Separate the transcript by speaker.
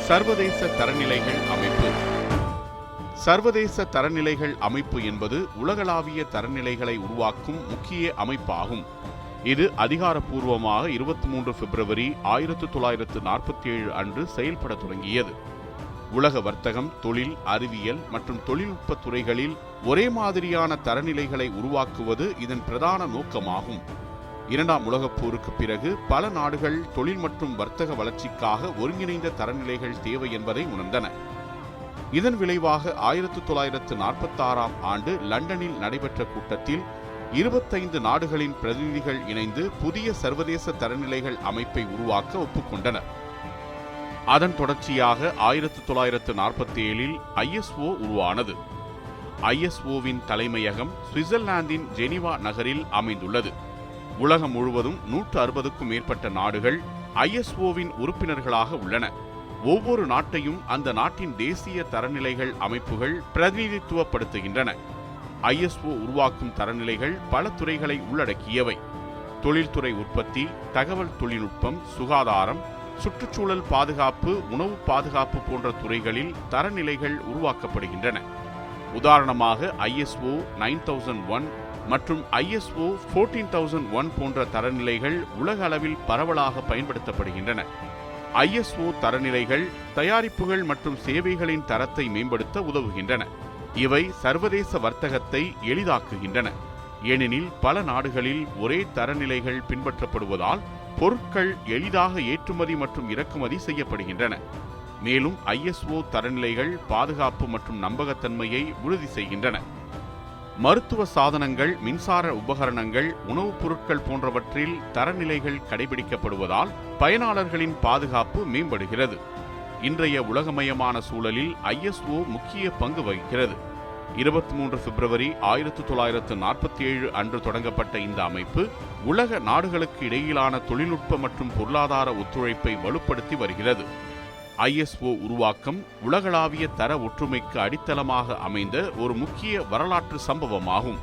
Speaker 1: சர்வதேச தரநிலைகள் அமைப்பு. சர்வதேச தரநிலைகள் அமைப்பு என்பது உலகளாவிய தரநிலைகளை உருவாக்கும் முக்கிய அமைப்பாகும். இது அதிகாரப்பூர்வமாக 23 பிப்ரவரி 1947 அன்று செயல்பட தொடங்கியது. உலக வர்த்தகம், தொழில், அறிவியல் மற்றும் தொழில்நுட்ப துறைகளில் ஒரே மாதிரியான தரநிலைகளை உருவாக்குவது இதன் பிரதான நோக்கமாகும். இரண்டாம் உலகப் போருக்கு பிறகு பல நாடுகள் தொழில் மற்றும் வர்த்தக வளர்ச்சிக்காக ஒருங்கிணைந்த தரநிலைகள் தேவை என்பதை உணர்ந்தன. இதன் விளைவாக 1946 ஆண்டு லண்டனில் நடைபெற்ற கூட்டத்தில் 25 நாடுகளின் பிரதிநிதிகள் இணைந்து புதிய சர்வதேச தரநிலைகள் அமைப்பை உருவாக்க ஒப்புக்கொண்டனர். அதன் தொடர்ச்சியாக 1947 ISO உருவானது. ISOவின் தலைமையகம் சுவிட்சர்லாந்தின் ஜெனீவா நகரில் அமைந்துள்ளது. உலகம் முழுவதும் 160க்கும் மேற்பட்ட நாடுகள் ISOவின் உறுப்பினர்களாக உள்ளன. ஒவ்வொரு நாட்டையும் அந்த நாட்டின் தேசிய தரநிலைகள் அமைப்புகள் பிரதிநிதித்துவப்படுத்துகின்றன. ISO உருவாக்கும் தரநிலைகள் பல துறைகளை உள்ளடக்கியவை. தொழில்துறை உற்பத்தி, தகவல் தொழில்நுட்பம், சுகாதாரம், சுற்றுச்சூழல் பாதுகாப்பு, உணவு பாதுகாப்பு போன்ற துறைகளில் தரநிலைகள் உருவாக்கப்படுகின்றன. உதாரணமாக ISO 9001 மற்றும் ISO 14001 போன்ற தரநிலைகள் உலக அளவில் பரவலாக பயன்படுத்தப்படுகின்றன. ISO தரநிலைகள் தயாரிப்புகள் மற்றும் சேவைகளின் தரத்தை மேம்படுத்த உதவுகின்றன. இவை சர்வதேச வர்த்தகத்தை எளிதாக்குகின்றன. ஏனெனில் பல நாடுகளில் ஒரே தரநிலைகள் பின்பற்றப்படுவதால் பொருட்கள் எளிதாக ஏற்றுமதி மற்றும் இறக்குமதி செய்யப்படுகின்றன. மேலும் ISO தரநிலைகள் பாதுகாப்பு மற்றும் நம்பகத்தன்மையை உறுதி செய்கின்றன. மருத்துவ சாதனங்கள், மின்சார உபகரணங்கள், உணவுப் பொருட்கள் போன்றவற்றில் தரநிலைகள் கடைபிடிக்கப்படுவதால் பயனாளர்களின் பாதுகாப்பு மேம்படுகிறது. இன்றைய உலகமயமான சூழலில் ISO முக்கிய பங்கு வகிக்கிறது. 23 பிப்ரவரி 1947 அன்று தொடங்கப்பட்ட இந்த அமைப்பு உலக நாடுகளுக்கு இடையிலான தொழில்நுட்ப மற்றும் பொருளாதார ஒத்துழைப்பை வலுப்படுத்தி வருகிறது. ISO உருவாக்கம் உலகளாவிய தர ஒற்றுமைக்கு அடித்தளமாக அமைந்த ஒரு முக்கிய வரலாற்று சம்பவமாகும்.